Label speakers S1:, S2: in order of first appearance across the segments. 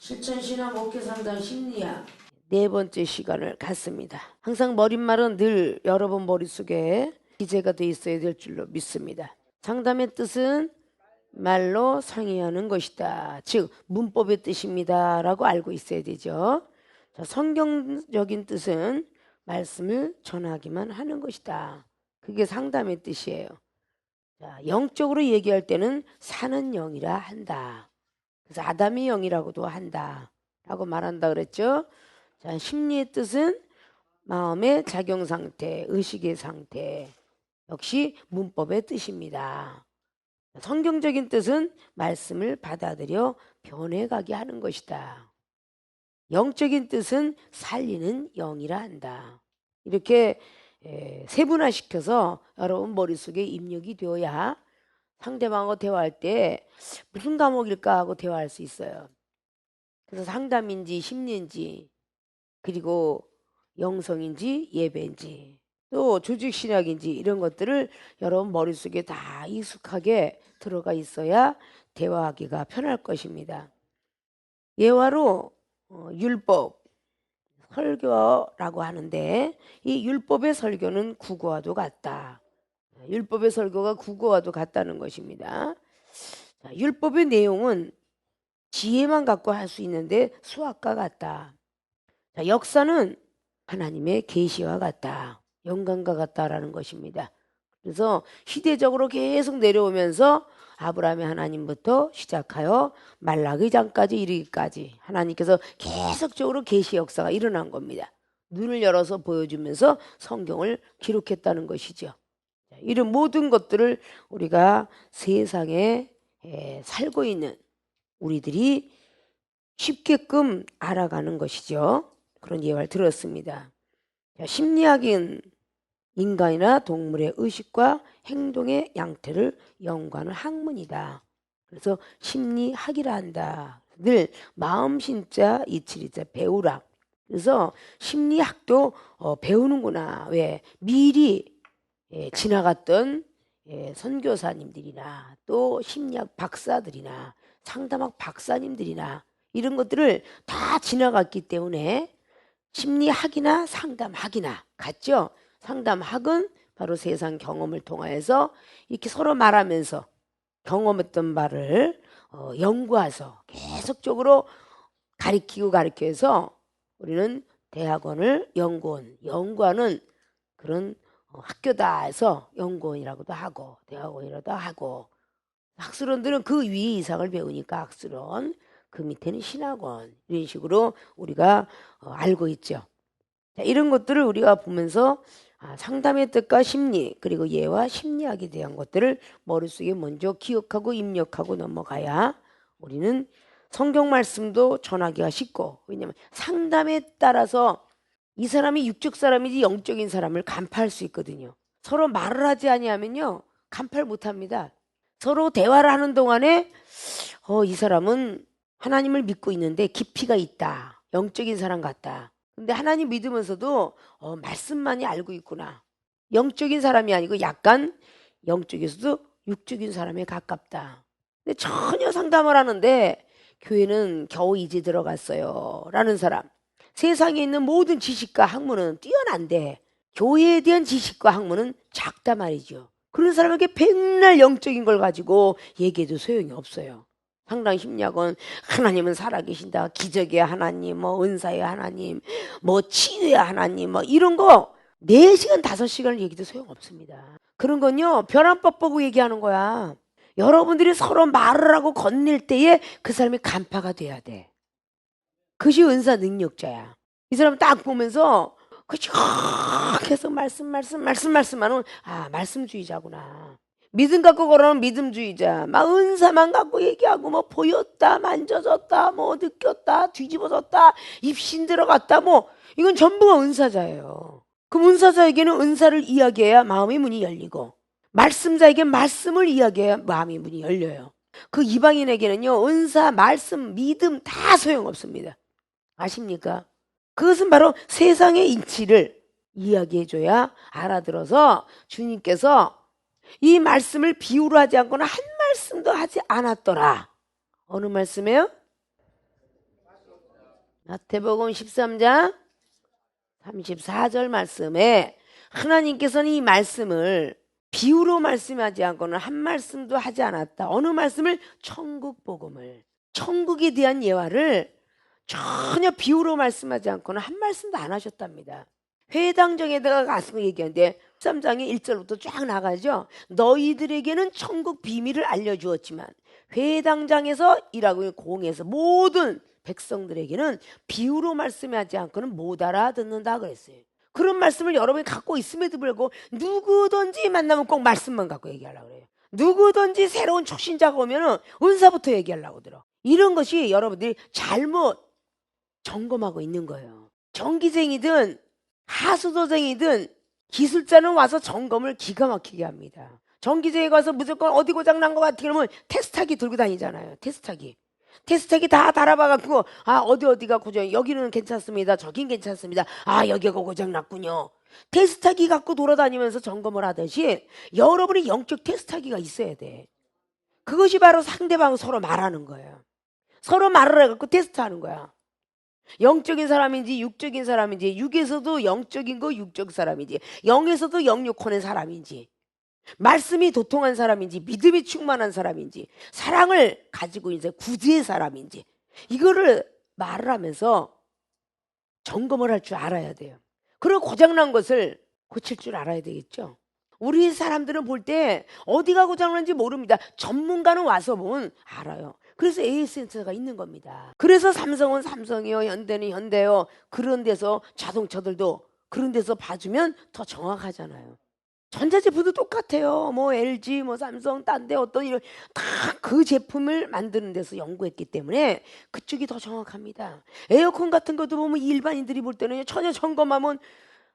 S1: 실천신앙 목회상담 심리학 네 번째 시간을 갖습니다. 항상 머릿말은 늘 여러분 머릿속에 기재가 돼 있어야 될 줄로 믿습니다. 상담의 뜻은 말로 상의하는 것이다. 즉 문법의 뜻입니다 라고 알고 있어야 되죠. 자, 성경적인 뜻은 말씀을 전하기만 하는 것이다. 그게 상담의 뜻이에요. 자, 영적으로 얘기할 때는 사는 영이라 한다. 그래서 아담의 영이라고도 한다 라고 말한다 그랬죠. 자, 심리의 뜻은 마음의 작용 상태, 의식의 상태, 역시 문법의 뜻입니다. 성경적인 뜻은 말씀을 받아들여 변해가게 하는 것이다. 영적인 뜻은 살리는 영이라 한다. 이렇게 세분화시켜서 여러분 머릿속에 입력이 되어야 상대방하고 대화할 때 무슨 과목일까 하고 대화할 수 있어요. 그래서 상담인지 심리인지 그리고 영성인지 예배인지 또 조직신학인지 이런 것들을 여러분 머릿속에 다 익숙하게 들어가 있어야 대화하기가 편할 것입니다. 예화로 율법, 설교라고 하는데 이 율법의 설교는 국어와도 같다. 율법의 설교가 국어와도 같다는 것입니다. 자, 율법의 내용은 지혜만 갖고 할 수 있는데 수학과 같다. 자, 역사는 하나님의 계시와 같다. 영광과 같다라는 것입니다. 그래서 시대적으로 계속 내려오면서 아브라함의 하나님부터 시작하여 말라기 장까지 이르기까지 하나님께서 계속적으로 계시 역사가 일어난 겁니다. 눈을 열어서 보여주면서 성경을 기록했다는 것이죠. 이런 모든 것들을 우리가 세상에 살고 있는 우리들이 쉽게끔 알아가는 것이죠. 그런 예화를 들었습니다. 심리학인 인간이나 동물의 의식과 행동의 양태를 연구하는 학문이다. 그래서 심리학이라 한다. 늘 마음 신자 이치리자 배우라. 그래서 심리학도 배우는구나. 왜? 미리 지나갔던 선교사님들이나 또 심리학 박사들이나 상담학 박사님들이나 이런 것들을 다 지나갔기 때문에 심리학이나 상담학이나 같죠. 상담학은 바로 세상 경험을 통해서 이렇게 서로 말하면서 경험했던 바를 연구해서 계속적으로 가르쳐서 우리는 대학원을 연구하는 그런 학교다 해서 연구원이라고도 하고 대학원이라고도 하고 학술원들은 그 위에 이상을 배우니까 학술원, 그 밑에는 신학원 이런 식으로 우리가 알고 있죠. 자, 이런 것들을 우리가 보면서 상담의 뜻과 심리 그리고 예와 심리학에 대한 것들을 머릿속에 먼저 기억하고 입력하고 넘어가야 우리는 성경 말씀도 전하기가 쉽고 왜냐하면 상담에 따라서 이 사람이 육적 사람이지 영적인 사람을 간파할 수 있거든요. 서로 말을 하지 아니하면요 간파를 못합니다. 서로 대화를 하는 동안에 이 사람은 하나님을 믿고 있는데 깊이가 있다. 영적인 사람 같다. 근데 하나님 믿으면서도 말씀만이 알고 있구나. 영적인 사람이 아니고 약간 영적에서도 육적인 사람에 가깝다. 근데 전혀 상담을 하는데 교회는 겨우 이제 들어갔어요 라는 사람. 세상에 있는 모든 지식과 학문은 뛰어난데 교회에 대한 지식과 학문은 작다 말이죠. 그런 사람에게 백날 영적인 걸 가지고 얘기해도 소용이 없어요. 상당 심리학은 하나님은 살아계신다. 기적의 하나님, 뭐 은사의 하나님, 뭐 치유의 하나님, 뭐 이런 거 4시간, 5시간을 얘기해도 소용없습니다. 그런 건요, 벼랑법 보고 얘기하는 거야. 여러분들이 서로 말을 하고 건넬 때에 그 사람이 간파가 돼야 돼. 그것이 은사 능력자야. 이 사람 딱 보면서 계속 말씀하면 말씀주의자구나. 믿음 갖고 걸어는 믿음주의자. 막 은사만 갖고 얘기하고 뭐 보였다, 만져졌다, 뭐 느꼈다, 뒤집어졌다, 입신 들어갔다 뭐 이건 전부가 은사자예요. 그럼 은사자에게는 은사를 이야기해야 마음의 문이 열리고 말씀자에게 말씀을 이야기해야 마음의 문이 열려요. 그 이방인에게는요 은사, 말씀, 믿음 다 소용없습니다. 아십니까? 그것은 바로 세상의 이치를 이야기해줘야 알아들어서 주님께서 이 말씀을 비유로 하지 않고는 한 말씀도 하지 않았더라. 어느 말씀이에요? 마태복음 13장 34절 말씀에 하나님께서는 이 말씀을 비유로 말씀하지 않고는 한 말씀도 하지 않았다. 어느 말씀을? 천국 복음을, 천국에 대한 예화를 전혀 비유로 말씀하지 않고는 한 말씀도 안 하셨답니다. 회당정에다가 가서 얘기하는데 13장의 1절부터 쫙 나가죠. 너희들에게는 천국 비밀을 알려주었지만 회당장에서 일하고 있는 공에서 모든 백성들에게는 비유로 말씀하지 않고는 못 알아듣는다 그랬어요. 그런 말씀을 여러분이 갖고 있음에도 불구하고 누구든지 만나면 꼭 말씀만 갖고 얘기하려고 그래요. 누구든지 새로운 초신자가 오면 은사부터 얘기하려고 들어. 이런 것이 여러분들이 잘못 점검하고 있는 거예요. 전기쟁이든 하수도쟁이든 기술자는 와서 점검을 기가 막히게 합니다. 전기쟁이 가서 무조건 어디 고장 난 것 같아 그러면 테스트하기 들고 다니잖아요. 테스트하기 다 달아봐갖고 어디가 고장, 여기는 괜찮습니다, 저긴 괜찮습니다, 여기가 고장 났군요. 테스트하기 갖고 돌아다니면서 점검을 하듯이 여러분이 영적 테스트하기가 있어야 돼. 그것이 바로 상대방 서로 말하는 거예요. 서로 말을 해갖고 테스트하는 거야. 영적인 사람인지 육적인 사람인지, 육에서도 영적인 거 육적 사람인지, 영에서도 영육혼의 사람인지, 말씀이 도통한 사람인지, 믿음이 충만한 사람인지, 사랑을 가지고 있는 구주의 사람인지, 이거를 말을 하면서 점검을 할 줄 알아야 돼요. 그리고 고장난 것을 고칠 줄 알아야 되겠죠. 우리 사람들은 볼 때 어디가 고장난지 모릅니다. 전문가는 와서 보면 알아요. 그래서 AS센터가 있는 겁니다. 그래서 삼성은 삼성이요, 현대는 현대요. 그런 데서 자동차들도 그런 데서 봐주면 더 정확하잖아요. 전자제품도 똑같아요. 뭐 LG, 뭐 삼성, 딴 데 어떤 이런 다 그 제품을 만드는 데서 연구했기 때문에 그쪽이 더 정확합니다. 에어컨 같은 것도 보면 일반인들이 볼 때는 전혀 점검하면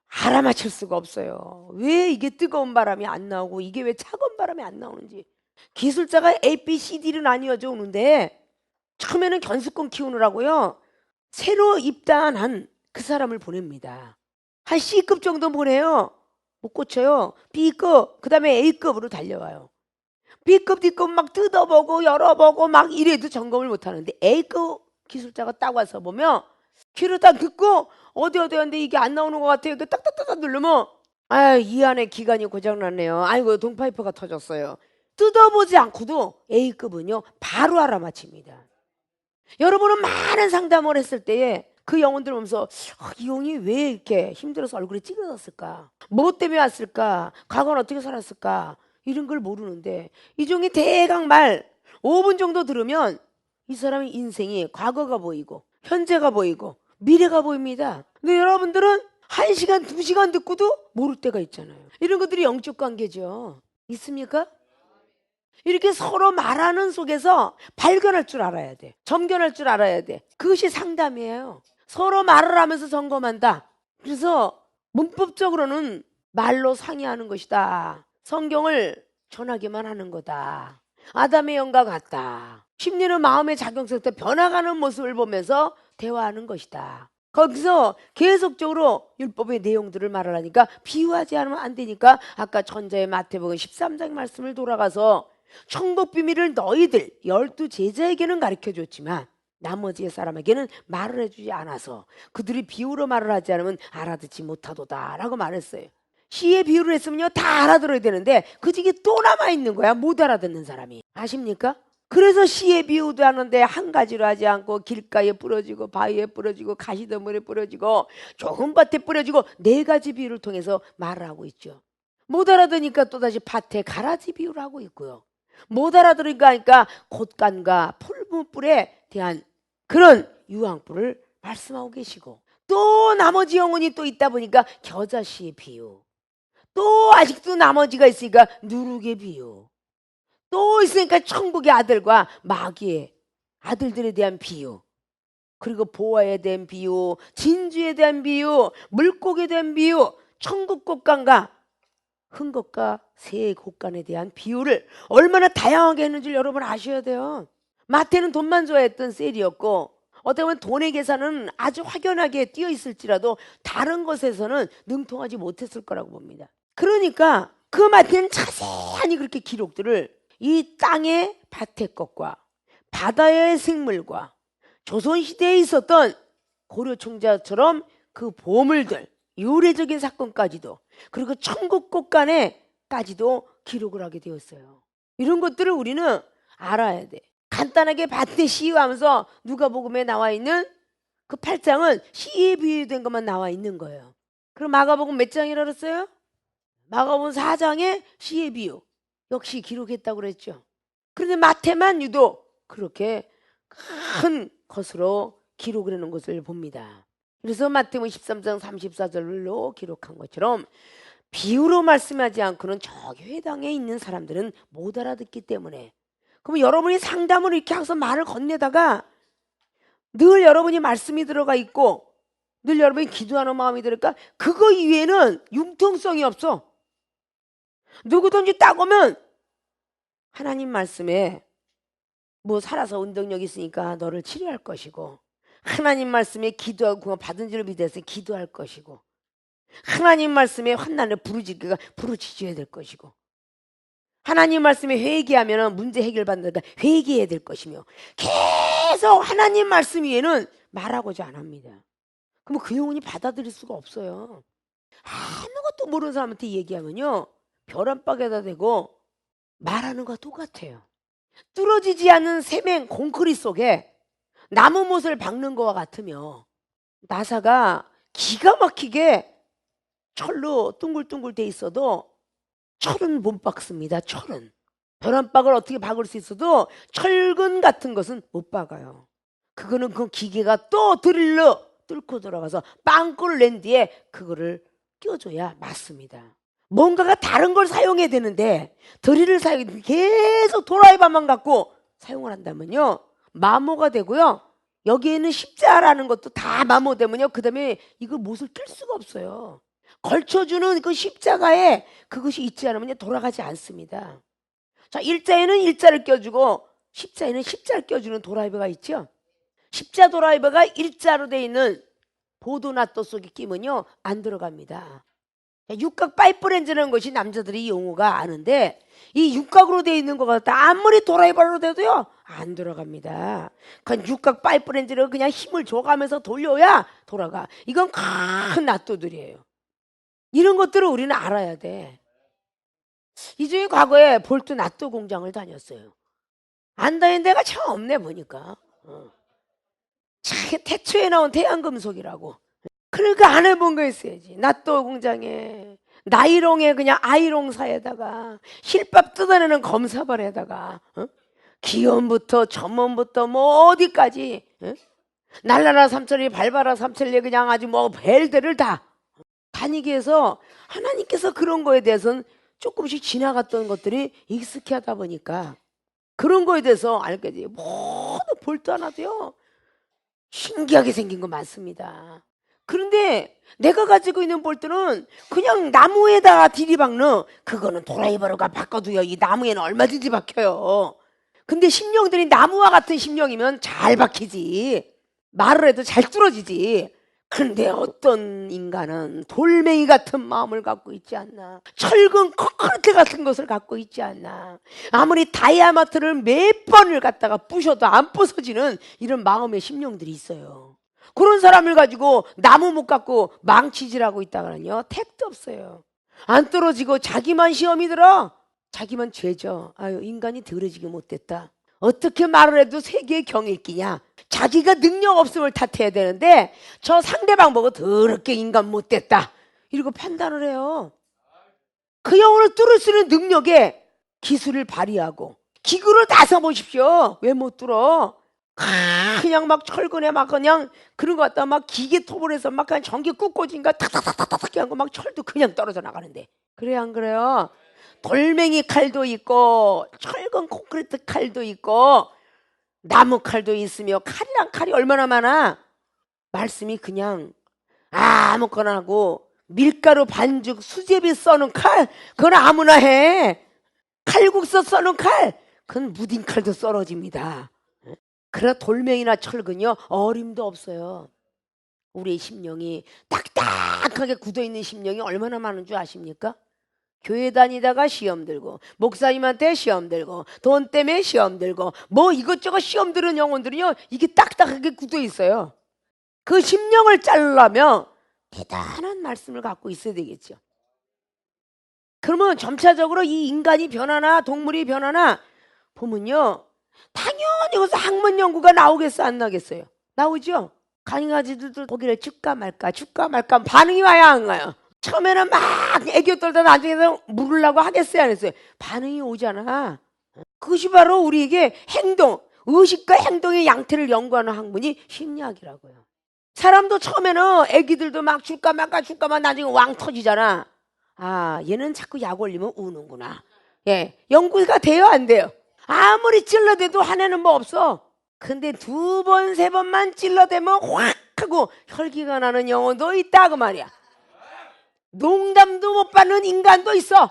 S1: 알아맞힐 수가 없어요. 왜 이게 뜨거운 바람이 안 나오고 이게 왜 차가운 바람이 안 나오는지. 기술자가 A, B, C, D를 나뉘어져 오는데 처음에는 견습권 키우느라고요, 새로 입단한 그 사람을 보냅니다. 한 C급 정도 보내요. 못 고쳐요. B급, 그 다음에 A급으로 달려와요. B급, D급 막 뜯어보고 열어보고 막 이래도 점검을 못하는데 A급 기술자가 딱 와서 보면 귀를 딱 듣고 어디 하는데 이게 안 나오는 것 같아요. 딱딱딱 누르면 이 안에 기관이 고장났네요. 아이고 동파이프가 터졌어요. 뜯어보지 않고도 A급은요 바로 알아맞힙니다. 여러분은 많은 상담을 했을 때에 그 영혼들 보면서 이 영이 왜 이렇게 힘들어서 얼굴이 찌그러졌을까? 뭐 때문에 왔을까? 과거는 어떻게 살았을까? 이런 걸 모르는데 이 종이 대강 말 5분 정도 들으면 이 사람의 인생이 과거가 보이고 현재가 보이고 미래가 보입니다. 근데 여러분들은 1시간, 2시간 듣고도 모를 때가 있잖아요. 이런 것들이 영적 관계죠. 있습니까? 이렇게 서로 말하는 속에서 발견할 줄 알아야 돼. 점견할 줄 알아야 돼. 그것이 상담이에요. 서로 말을 하면서 점검한다. 그래서 문법적으로는 말로 상의하는 것이다. 성경을 전하기만 하는 거다. 아담의 영과 같다. 심리는 마음의 작용성 때 변화가는 모습을 보면서 대화하는 것이다. 거기서 계속적으로 율법의 내용들을 말하려니까 비유하지 않으면 안 되니까 아까 전자의 마태복음 13장 말씀을 돌아가서 천국 비밀을 너희들 12 제자에게는 가르쳐줬지만 나머지 사람에게는 말을 해주지 않아서 그들이 비유로 말을 하지 않으면 알아듣지 못하도다 라고 말했어요. 시의 비유를 했으면요 다 알아들어야 되는데 그 중에 또 남아있는 거야, 못 알아듣는 사람이. 아십니까? 그래서 시의 비유도 하는데 한 가지로 하지 않고 길가에 뿌려지고 바위에 뿌려지고 가시덤불에 뿌려지고 좁은 밭에 뿌려지고 4가지 비유를 통해서 말을 하고 있죠. 못 알아듣으니까 또다시 밭에 가라지 비유를 하고 있고요. 못 알아들으니까 곶간과 풀무불에 대한 그런 유황불을 말씀하고 계시고, 또 나머지 영혼이 또 있다 보니까 겨자씨의 비유, 또 아직도 나머지가 있으니까 누룩의 비유, 또 있으니까 천국의 아들과 마귀의 아들들에 대한 비유, 그리고 보화에 대한 비유, 진주에 대한 비유, 물고기에 대한 비유, 천국 곶간과 흥것과 새의 곶간에 대한 비유를 얼마나 다양하게 했는지 여러분 아셔야 돼요. 마태는 돈만 좋아했던 셀이었고 어떻게 보면 돈의 계산은 아주 확연하게 띄어 있을지라도 다른 것에서는 능통하지 못했을 거라고 봅니다. 그러니까 그 마태는 자세히 그렇게 기록들을 이 땅의 밭의 것과 바다의 생물과 조선시대에 있었던 고려 총자처럼 그 보물들, 유래적인 사건까지도, 그리고 천국 곳간에까지도 기록을 하게 되었어요. 이런 것들을 우리는 알아야 돼. 간단하게 밭에 시유하면서 누가복음에 나와 있는 그 8장은 시에 비유된 것만 나와 있는 거예요. 그럼 마가복음 몇 장이라 그랬어요? 마가복음 4장에 시의 비유 역시 기록했다고 그랬죠. 그런데 마태만 유독 그렇게 큰 것으로 기록을 해놓은 것을 봅니다. 그래서 마태복음 13장 34절로 기록한 것처럼 비유로 말씀하지 않고는 저기 회당에 있는 사람들은 못 알아듣기 때문에, 그러면 여러분이 상담을 이렇게 해서 말을 건네다가 늘 여러분이 말씀이 들어가 있고 늘 여러분이 기도하는 마음이 들을까? 그거 이외에는 융통성이 없어. 누구든지 딱 오면 하나님 말씀에 뭐 살아서 운동력 있으니까 너를 치료할 것이고, 하나님 말씀에 기도하고 구원 받은 줄을 믿어서 기도할 것이고, 하나님 말씀에 환난을 부르짖어야 될 것이고, 하나님 말씀에 회개하면 문제 해결받는다 회개해야 될 것이며, 계속 하나님 말씀 위에는 말하고자 안 합니다. 그럼 그 영혼이 받아들일 수가 없어요. 아무것도 모르는 사람한테 얘기하면요 벼랑박에다 대고 말하는 거와 똑같아요. 뚫어지지 않는 세맹 콘크리트 속에 나무 못을 박는 거와 같으며, 나사가 기가 막히게 철로 둥글둥글 돼 있어도 철은 못 박습니다. 철은 벼랑박을 어떻게 박을 수 있어도 철근 같은 것은 못 박아요. 그거는 그 기계가 또 드릴로 뚫고 들어가서 빵꾸를 낸 뒤에 그거를 껴줘야 맞습니다. 뭔가가 다른 걸 사용해야 되는데 드릴을 사용해 계속 도라이버만 갖고 사용을 한다면요 마모가 되고요, 여기에는 십자라는 것도 다 마모되면요 그 다음에 이거 못을 낄 수가 없어요. 걸쳐주는 그 십자가에 그것이 있지 않으면 돌아가지 않습니다. 자, 일자에는 일자를 껴주고 십자에는 십자를 껴주는 도라이버가 있죠. 십자 도라이버가 일자로 되어 있는 보도낫도 속에 끼면요 안 들어갑니다. 육각 파이프렌즈라는 것이 남자들이 용어가 아는데, 이 육각으로 되어 있는 것 같다 아무리 도라이버로 돼도요 안 들어갑니다. 그 육각 파이프렌즈를 그냥 힘을 줘가면서 돌려야 돌아가. 이건 큰 낫도들이에요. 이런 것들을 우리는 알아야 돼. 이중에 과거에 볼트 낫도 공장을 다녔어요. 안 다닌 데가 참 없네 보니까. 태초에 나온 대한금속이라고. 그러니까 안 해본 거 있어야지. 낫도 공장에 나이롱에 그냥 아이롱사에다가 실밥 뜯어내는 검사발에다가 기원부터 점원부터 뭐 어디까지 날라라 삼천리 밟아라 삼천리 그냥 아주 뭐 벨들을 다 다니게 해서 하나님께서 그런 거에 대해서는 조금씩 지나갔던 것들이 익숙해 하다 보니까 그런 거에 대해서 알게 돼요. 모두 볼트 하나도요 신기하게 생긴 거 많습니다. 그런데 내가 가지고 있는 볼트는 그냥 나무에다가 들이박는, 그거는 도라이버로가 바꿔도요 이 나무에는 얼마든지 박혀요. 근데 심령들이 나무와 같은 심령이면 잘 박히지, 말을 해도 잘 뚫어지지. 그런데 어떤 인간은 돌멩이 같은 마음을 갖고 있지 않나, 철근 콘크리트 같은 것을 갖고 있지 않나, 아무리 다이아마트를 몇 번을 갖다가 부셔도 안 부서지는 이런 마음의 심령들이 있어요. 그런 사람을 가지고 나무 못 갖고 망치질하고 있다가는요 택도 없어요. 안 떨어지고 자기만 시험이 들어, 자기만 죄죠. 아유 인간이 더러지게 못됐다. 어떻게 말을 해도 세계의 경일기냐, 자기가 능력 없음을 탓해야 되는데 저 상대방 보고 더럽게 인간 못됐다 이러고 판단을 해요. 그 영혼을 뚫을 수 있는 능력에 기술을 발휘하고 기구를 다 써보십시오. 왜 못 뚫어? 그냥 막 철근에 막 그냥 그런 거 갖다 막 기계 톱을 해서 막 그냥 전기 꽂고진가 탁탁탁탁탁 하고 막 철도 그냥 떨어져 나가는데, 그래요 안 그래요? 돌멩이 칼도 있고 철근 콘크리트 칼도 있고 나무 칼도 있으며 칼이랑 칼이 얼마나 많아. 말씀이 그냥 아무거나 하고 밀가루 반죽 수제비 써는 칼 그건 아무나 해. 칼국수 써는 칼 그건 무딘 칼도 썰어집니다. 그러나 돌멩이나 철근요 어림도 없어요. 우리의 심령이 딱딱하게 굳어있는 심령이 얼마나 많은 줄 아십니까? 교회 다니다가 시험 들고 목사님한테 시험 들고 돈 때문에 시험 들고 뭐 이것저것 시험 들은 영혼들은요 이게 딱딱하게 굳어 있어요. 그 심령을 자르려면 대단한 말씀을 갖고 있어야 되겠죠. 그러면 점차적으로 이 인간이 변하나 동물이 변하나 보면요, 당연히 여기서 학문 연구가 나오겠어, 안 나겠어요? 나오죠. 강아지들도 고기를 줄까 말까 반응이 와야 안 와요? 처음에는 막 애교 떨다 나중에는 물으려고 하겠어요, 안 했어요? 반응이 오잖아. 그것이 바로 우리에게 행동, 의식과 행동의 양태를 연구하는 학문이 심리학이라고요. 사람도 처음에는 애기들도 막 줄까 말까 나중에 왕 터지잖아. 아, 얘는 자꾸 약 올리면 우는구나. 예, 연구가 돼요, 안 돼요? 아무리 찔러대도 화내는 뭐 없어. 근데 2번, 3번만 찔러대면 확 하고 혈기가 나는 영혼도 있다 그 말이야. 농담도 못 받는 인간도 있어.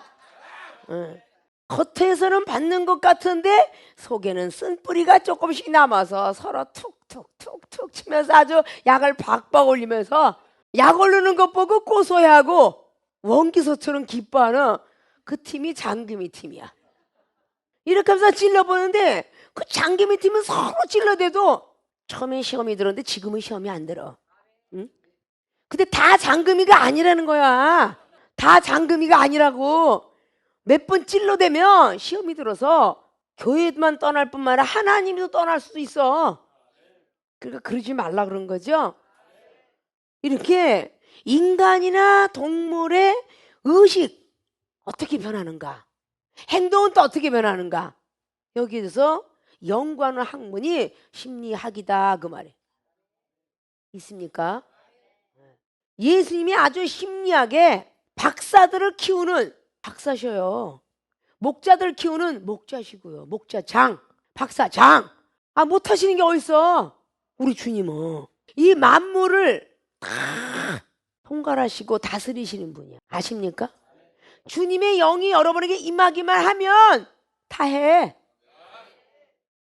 S1: 겉에서는 받는 것 같은데 속에는 쓴뿌리가 조금씩 남아서 서로 툭툭툭툭 치면서 아주 약을 박박 올리면서 약 오르는 것 보고 고소해하고 원기소처럼 기뻐하는 그 팀이 장금이 팀이야. 이렇게 하면서 찔러보는데 그 장금이 팀은 서로 찔러대도 처음엔 시험이 들었는데 지금은 시험이 안 들어. 응? 근데 다 장금이가 아니라는 거야. 다 장금이가 아니라고. 몇 번 찔러대면 시험이 들어서 교회만 떠날 뿐만 아니라 하나님도 떠날 수도 있어. 그러니까 그러지 말라 그런 거죠. 이렇게 인간이나 동물의 의식 어떻게 변하는가, 행동은 또 어떻게 변하는가, 여기에서 연구하는 학문이 심리학이다 그 말이에요. 있습니까? 예수님이 아주 심리학의 박사들을 키우는 박사셔요. 목자들 키우는 목자시고요. 목자장, 박사장. 아, 못하시는 게 어딨어. 우리 주님은 이 만물을 다 통갈하시고 다스리시는 분이야. 아십니까? 주님의 영이 여러분에게 임하기만 하면 다 해.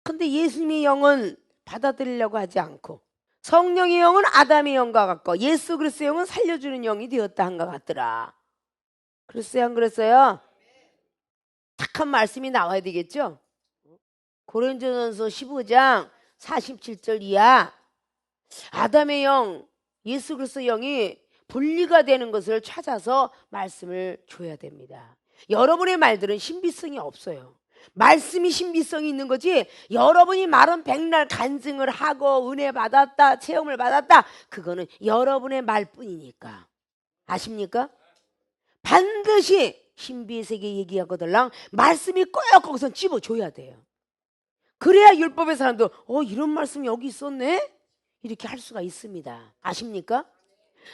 S1: 근데 예수님의 영은 받아들이려고 하지 않고 성령의 영은 아담의 영과 같고 예수 그리스도의 영은 살려주는 영이 되었다 한 것 같더라. 그랬어요, 안 그랬어요? 착한 말씀이 나와야 되겠죠? 고린도전서 15장 47절 이하 아담의 영, 예수 그리스도의 영이 분리가 되는 것을 찾아서 말씀을 줘야 됩니다. 여러분의 말들은 신비성이 없어요. 말씀이 신비성이 있는 거지 여러분이 말은 백날 간증을 하고 은혜 받았다, 체험을 받았다, 그거는 여러분의 말뿐이니까. 아십니까? 반드시 신비의 세계 얘기하거들랑 말씀이 꼭 거기서 집어줘야 돼요. 그래야 율법의 사람도 이런 말씀이 여기 있었네? 이렇게 할 수가 있습니다. 아십니까?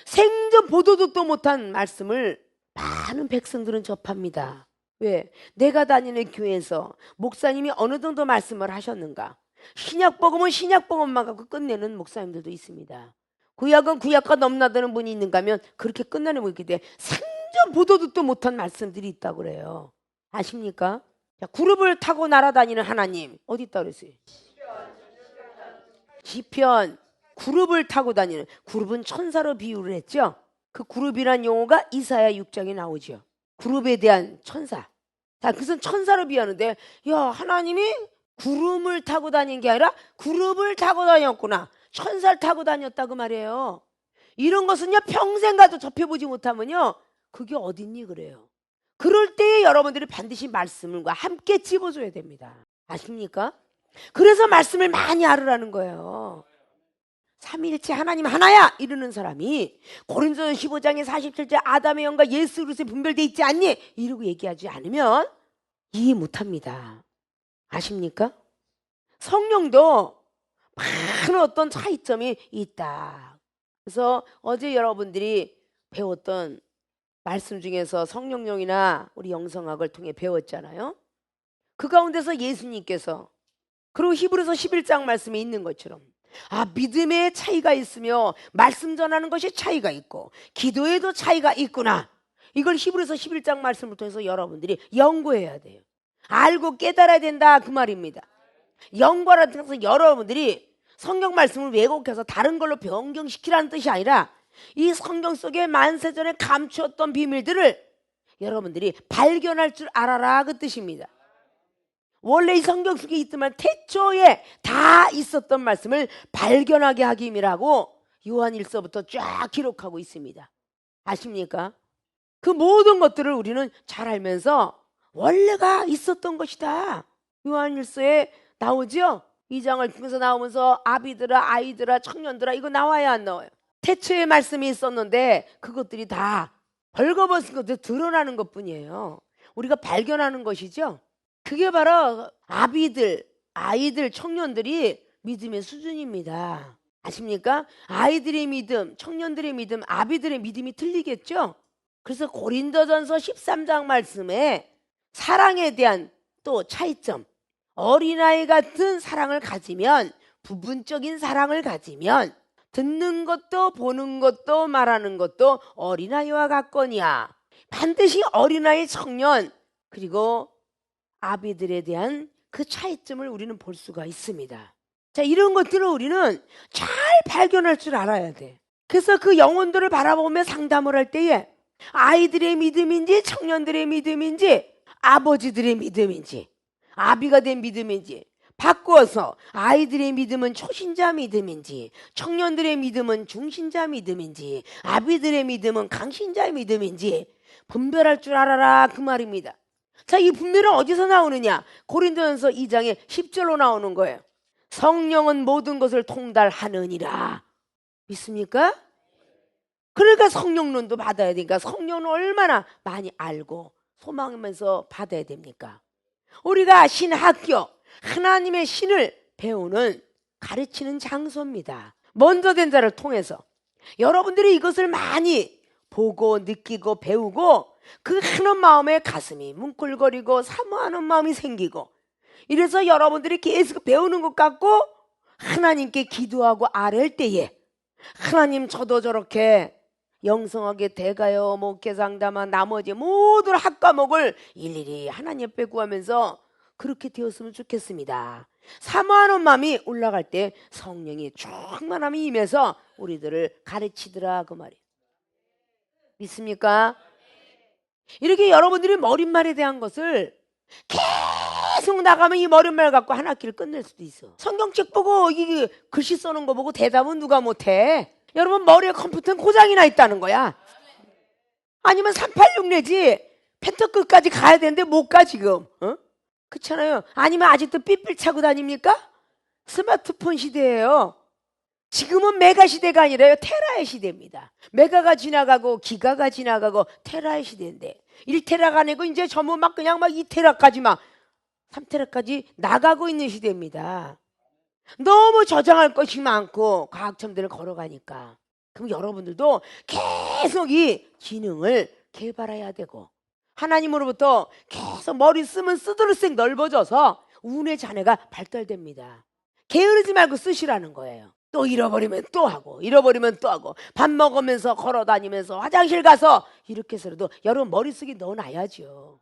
S1: 생전 보도 듣도 못한 말씀을 많은 백성들은 접합니다. 왜? 내가 다니는 교회에서 목사님이 어느 정도 말씀을 하셨는가? 신약복음은 신약복음만 갖고 끝내는 목사님들도 있습니다. 구약은 구약과 넘나드는 분이 있는가 하면 그렇게 끝나는 분이 있기 때문에 생전 보도 듣도 못한 말씀들이 있다고 그래요. 아십니까? 자, 그룹을 타고 날아다니는 하나님 어디 있다 그랬어요? 시편. 그룹을 타고 다니는, 그룹은 천사로 비유를 했죠. 그 그룹이란 용어가 이사야 6장에 나오죠. 그룹에 대한 천사. 자, 그것은 천사로 비유하는데, 야, 하나님이 구름을 타고 다닌 게 아니라 그룹을 타고 다녔구나, 천사를 타고 다녔다 그 말이에요. 이런 것은요 평생 가도 접해보지 못하면요 그게 어딨니 그래요. 그럴 때에 여러분들이 반드시 말씀과 함께 집어줘야 됩니다. 아십니까? 그래서 말씀을 많이 알으라는 거예요. 삼위일체 하나님 하나야 이러는 사람이 고린도전 15장에 47절 아담의 영과 예수 그리스도에 분별돼 있지 않니? 이러고 얘기하지 않으면 이해 못합니다. 아십니까? 성령도 많은 어떤 차이점이 있다. 그래서 어제 여러분들이 배웠던 말씀 중에서 성령령이나 우리 영성학을 통해 배웠잖아요. 그 가운데서 예수님께서, 그리고 히브리서 11장 말씀에 있는 것처럼 믿음의 차이가 있으며 말씀 전하는 것이 차이가 있고 기도에도 차이가 있구나, 이걸 히브리서 11장 말씀을 통해서 여러분들이 연구해야 돼요. 알고 깨달아야 된다 그 말입니다. 연구하라는 뜻은 여러분들이 성경 말씀을 왜곡해서 다른 걸로 변경시키라는 뜻이 아니라 이 성경 속에 만세전에 감추었던 비밀들을 여러분들이 발견할 줄 알아라 그 뜻입니다. 원래 이 성경 속에 있지만 태초에 다 있었던 말씀을 발견하게 하기 위함이라고 요한일서부터 쫙 기록하고 있습니다. 아십니까? 그 모든 것들을 우리는 잘 알면서 원래가 있었던 것이다. 요한일서에 나오죠? 2장을 통해서 나오면서 아비들아, 아이들아, 청년들아, 이거 나와야 안 나와요? 태초에 말씀이 있었는데 그것들이 다 벌거벗은 것들 드러나는 것뿐이에요. 우리가 발견하는 것이죠. 그게 바로 아비들, 아이들, 청년들이 믿음의 수준입니다. 아십니까? 아이들의 믿음, 청년들의 믿음, 아비들의 믿음이 틀리겠죠? 그래서 고린도전서 13장 말씀에 사랑에 대한 또 차이점, 어린아이 같은 사랑을 가지면, 부분적인 사랑을 가지면 듣는 것도 보는 것도 말하는 것도 어린아이와 같거니와, 반드시 어린아이, 청년, 그리고 아비들에 대한 그 차이점을 우리는 볼 수가 있습니다. 자, 이런 것들을 우리는 잘 발견할 줄 알아야 돼. 그래서 그 영혼들을 바라보며 상담을 할 때에 아이들의 믿음인지 청년들의 믿음인지 아버지들의 믿음인지 아비가 된 믿음인지 바꾸어서 아이들의 믿음은 초신자 믿음인지 청년들의 믿음은 중신자 믿음인지 아비들의 믿음은 강신자 믿음인지 분별할 줄 알아라, 그 말입니다. 자, 이 분별은 어디서 나오느냐? 고린도전서 2장에 10절로 나오는 거예요. 성령은 모든 것을 통달하느니라. 믿습니까? 그러니까 성령론도 받아야 되니까 성령은 얼마나 많이 알고 소망하면서 받아야 됩니까? 우리가 신학교, 하나님의 신을 배우는, 가르치는 장소입니다. 먼저 된 자를 통해서 여러분들이 이것을 많이 보고 느끼고 배우고 그 하는 마음에 가슴이 뭉클거리고 사모하는 마음이 생기고, 이래서 여러분들이 계속 배우는 것 같고 하나님께 기도하고 아뢰할 때에 하나님, 저도 저렇게 영성하게 돼가요 목회 상담한 나머지 모든 학과목을 일일이 하나님 앞에 구하면서 그렇게 되었으면 좋겠습니다. 사모하는 마음이 올라갈 때 성령이 충만함이 임해서 우리들을 가르치더라, 그 말이에요. 믿습니까? 이렇게 여러분들이 머릿말에 대한 것을 계속 나가면 이 머릿말 갖고 한 학기를 끝낼 수도 있어. 성경책 보고 이 글씨 써는 거 보고 대답은 누가 못해? 여러분 머리에 컴퓨터는 고장이 나 있다는 거야. 아니면 386 내지 펜터끝까지 가야 되는데 못 가 지금. 그렇잖아요. 아니면 아직도 삐삐 차고 다닙니까? 스마트폰 시대예요. 지금은 메가 시대가 아니라요, 테라의 시대입니다. 메가가 지나가고 기가가 지나가고 테라의 시대인데 1테라가 아니고 이제 전부 막 그냥 막 2테라까지 막 3테라까지 나가고 있는 시대입니다. 너무 저장할 것이 많고 과학첨들을 걸어가니까. 그럼 여러분들도 계속 이 기능을 개발해야 되고, 하나님으로부터 계속 머리 쓰면 쓰도록 넓어져서 운의 잔해가 발달됩니다. 게으르지 말고 쓰시라는 거예요. 또 잃어버리면 또 하고, 잃어버리면 또 하고, 밥 먹으면서 걸어다니면서 화장실 가서 이렇게 해서라도 여러분 머릿속에 넣어놔야죠.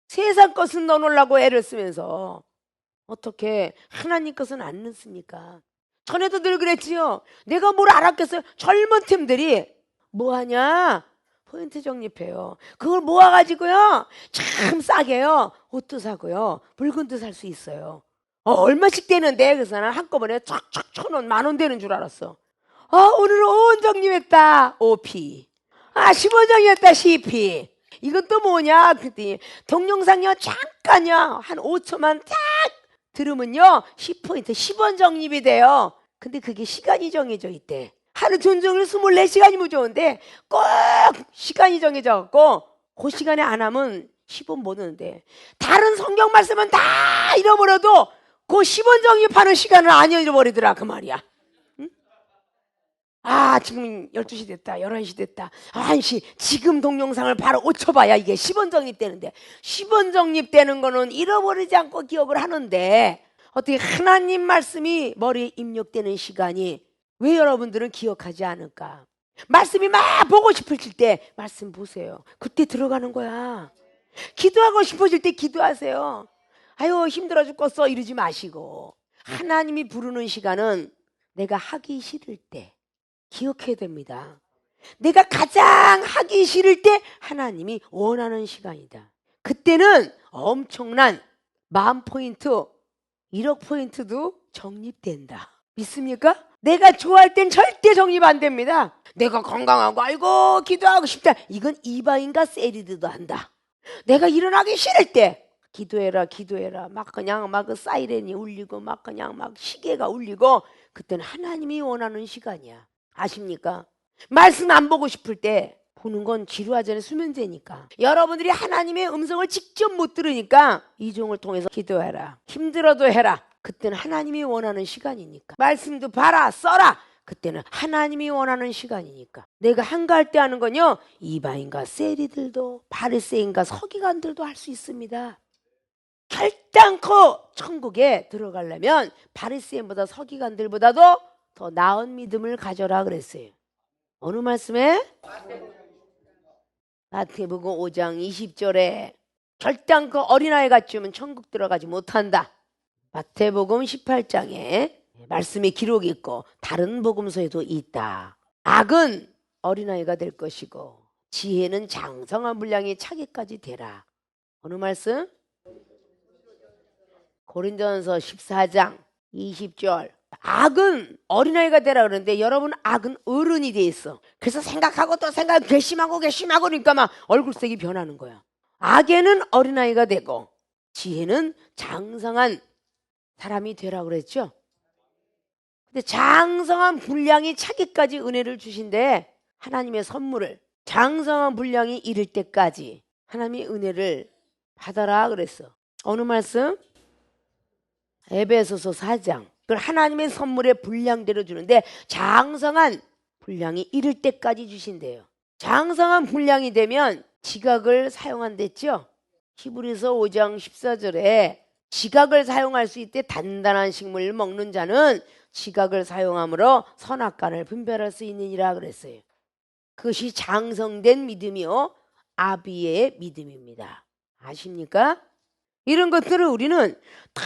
S1: 세상 것은 넣어놓으려고 애를 쓰면서 어떻게 하나님 것은 안 넣습니까? 전에도 늘 그랬지요. 내가 뭘 알았겠어요? 젊은 팀들이 뭐하냐? 포인트 적립해요. 그걸 모아가지고요, 참 싸게요, 옷도 사고요, 물건도 살 수 있어요. 얼마씩 되는데? 그래서 나는 한꺼번에 쫙쫙 1,000원, 10,000원 되는 줄 알았어. 오늘은 5원 적립했다, 5P. 10원 적립했다, 10P. 이건 또 뭐냐? 그랬더니 동영상요 잠깐요 한 5초만 딱 들으면요 10포인트 10원 적립이 돼요. 근데 그게 시간이 정해져 있대. 하루 종일 24시간이면 좋은데 꼭 시간이 정해져 갖고 그 시간에 안 하면 10원 못 얻는데, 다른 성경 말씀은 다 잃어버려도 그 10원 적립하는 시간을 안 잃어버리더라, 그 말이야. 지금 12시 됐다, 11시 됐다, 1시, 지금 동영상을 바로 5초 봐야 이게 10원 적립되는데, 10원 적립되는 거는 잃어버리지 않고 기억을 하는데 어떻게 하나님 말씀이 머리에 입력되는 시간이 왜 여러분들은 기억하지 않을까? 말씀이 막 보고 싶으실 때 말씀 보세요. 그때 들어가는 거야. 기도하고 싶어질 때 기도하세요. 아유 힘들어 죽겠어 이러지 마시고, 하나님이 부르는 시간은 내가 하기 싫을 때 기억해야 됩니다. 내가 가장 하기 싫을 때 하나님이 원하는 시간이다. 그때는 엄청난 10,000포인트, 1억 포인트도 적립된다. 믿습니까? 내가 좋아할 땐 절대 정립 안 됩니다. 내가 건강하고 아이고 기도하고 싶다. 이건 이방인과 세리드도 한다. 내가 일어나기 싫을 때 기도해라 기도해라 막 그냥 막 그 사이렌이 울리고 막 그냥 막 시계가 울리고 그때는 하나님이 원하는 시간이야. 아십니까? 말씀 안 보고 싶을 때 보는 건 지루하잖아요. 수면제니까. 여러분들이 하나님의 음성을 직접 못 들으니까 이종을 통해서 기도해라. 힘들어도 해라. 그때는 하나님이 원하는 시간이니까. 말씀도 봐라 써라. 그때는 하나님이 원하는 시간이니까. 내가 한가할 때 하는 건요, 이방인과 세리들도 바리새인과 서기관들도 할 수 있습니다. 결단코 천국에 들어가려면 바리새인보다 서기관들보다도 더 나은 믿음을 가져라 그랬어요. 어느 말씀에? 마태복음 5장 20절에 결단코 어린아이 같이 오면 천국 들어가지 못한다. 마태복음 18장에 말씀의 기록이 있고 다른 복음서에도 있다. 악은 어린아이가 될 것이고 지혜는 장성한 분량이 차기까지 되라. 어느 말씀? 고린도전서 14장 20절. 악은 어린아이가 되라 그러는데 여러분 악은 어른이 돼 있어. 그래서 생각하고 또 생각 괘씸하고 그러니까 막 얼굴색이 변하는 거야. 악에는 어린아이가 되고 지혜는 장성한 사람이 되라 그랬죠. 근데 장성한 분량이 차기까지 은혜를 주신대. 하나님의 선물을 장성한 분량이 이를 때까지 하나님의 은혜를 받아라 그랬어. 어느 말씀? 에베소서 4장. 그걸 하나님의 선물의 분량대로 주는데 장성한 분량이 이를 때까지 주신대요. 장성한 분량이 되면 지각을 사용한댔죠. 히브리서 5장 14절에 지각을 사용할 수 있대. 단단한 식물을 먹는 자는 지각을 사용함으로 선악간을 분별할 수 있느니라 그랬어요. 그것이 장성된 믿음이요 아비의 믿음입니다. 아십니까? 이런 것들을 우리는 다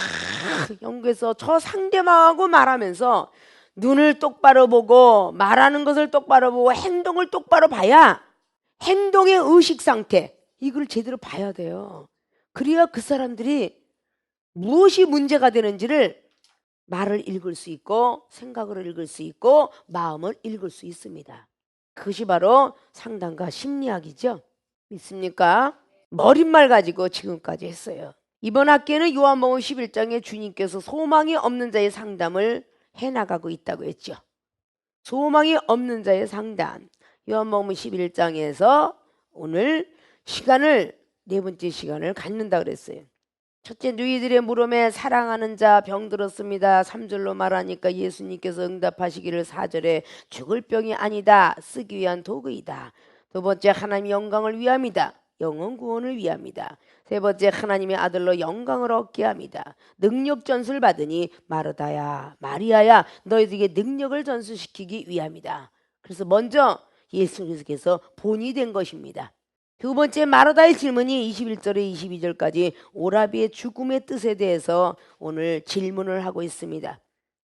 S1: 연구해서 저 상대방하고 말하면서 눈을 똑바로 보고 말하는 것을 똑바로 보고 행동을 똑바로 봐야 행동의 의식 상태 이걸 제대로 봐야 돼요. 그래야 그 사람들이 무엇이 문제가 되는지를 말을 읽을 수 있고 생각을 읽을 수 있고 마음을 읽을 수 있습니다. 그것이 바로 상담과 심리학이죠. 믿습니까? 머릿말 가지고 지금까지 했어요. 이번 학기에는 요한복음 11장에 주님께서 소망이 없는 자의 상담을 해나가고 있다고 했죠. 소망이 없는 자의 상담. 요한복음 11장에서 오늘 시간을 네 번째 시간을 갖는다 그랬어요. 첫째, 너희들의 물음에 사랑하는 자 병들었습니다. 3절로 말하니까 예수님께서 응답하시기를 4절에 죽을 병이 아니다. 쓰기 위한 도구이다. 두 번째, 하나님의 영광을 위함이다. 영혼 구원을 위함이다. 세 번째, 하나님의 아들로 영광을 얻게 합니다. 능력 전수를 받으니 마르다야 마리아야 너희들에게 능력을 전수시키기 위함이다. 그래서 먼저 예수님께서 본이 된 것입니다. 두 번째, 마르다의 질문이 21절에 22절까지 오라비의 죽음의 뜻에 대해서 오늘 질문을 하고 있습니다.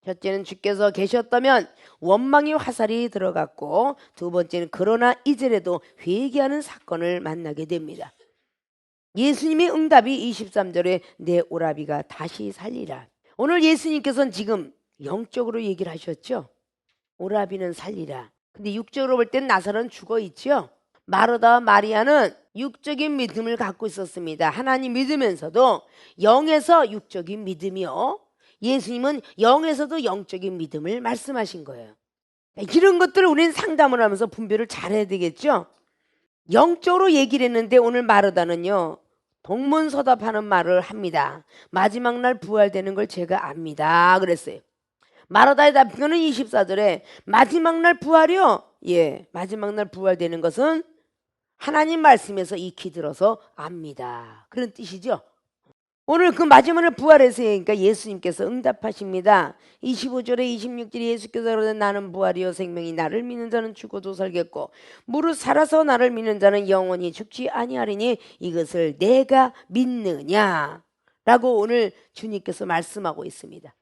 S1: 첫째는 주께서 계셨다면 원망의 화살이 들어갔고, 두 번째는 그러나 이전에도 회개하는 사건을 만나게 됩니다. 예수님의 응답이 23절에 내 오라비가 다시 살리라. 오늘 예수님께서는 지금 영적으로 얘기를 하셨죠. 오라비는 살리라. 근데 육적으로 볼 땐 나사로는 죽어 있죠. 마르다와 마리아는 육적인 믿음을 갖고 있었습니다. 하나님 믿으면서도 영에서 육적인 믿음이요, 예수님은 영에서도 영적인 믿음을 말씀하신 거예요. 이런 것들을 우리는 상담을 하면서 분별을 잘해야 되겠죠. 영적으로 얘기를 했는데 오늘 마르다는요 동문서답하는 말을 합니다. 마지막 날 부활되는 걸 제가 압니다 그랬어요. 마르다의 답변은 24절에 마지막 날 부활이요, 예, 마지막 날 부활되는 것은 하나님 말씀에서 익히 들어서 압니다, 그런 뜻이죠. 오늘 그 마지막 날 부활했으니까 예수님께서 응답하십니다. 25절에 26절에 예수께서 그러되 나는 부활이요 생명이 나를 믿는 자는 죽어도 살겠고 무릇 살아서 나를 믿는 자는 영원히 죽지 아니하리니 이것을 내가 믿느냐 라고 오늘 주님께서 말씀하고 있습니다.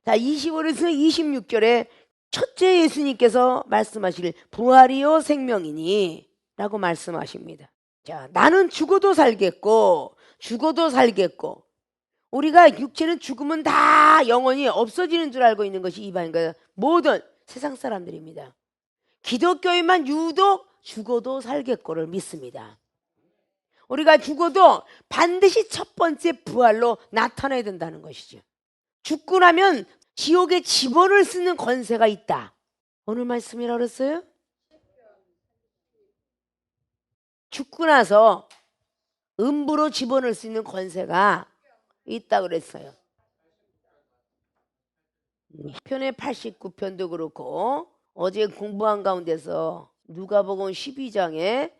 S1: 자, 25절에서 26절에 첫째 예수님께서 말씀하실 부활이요 생명이니 라고 말씀하십니다. 자, 나는 죽어도 살겠고 우리가 육체는 죽으면 다 영원히 없어지는 줄 알고 있는 것이 이방인과 모든 세상 사람들입니다. 기독교인만 유독 죽어도 살겠고를 믿습니다. 우리가 죽어도 반드시 첫 번째 부활로 나타나야 된다는 것이죠. 죽고 나면 지옥에 집어넣을 수 있는 권세가 있다. 오늘 말씀이라 그랬어요? 죽고 나서 음부로 집어넣을 수 있는 권세가 있다 그랬어요. 편의 89편도 그렇고 어제 공부한 가운데서 누가복음 12장에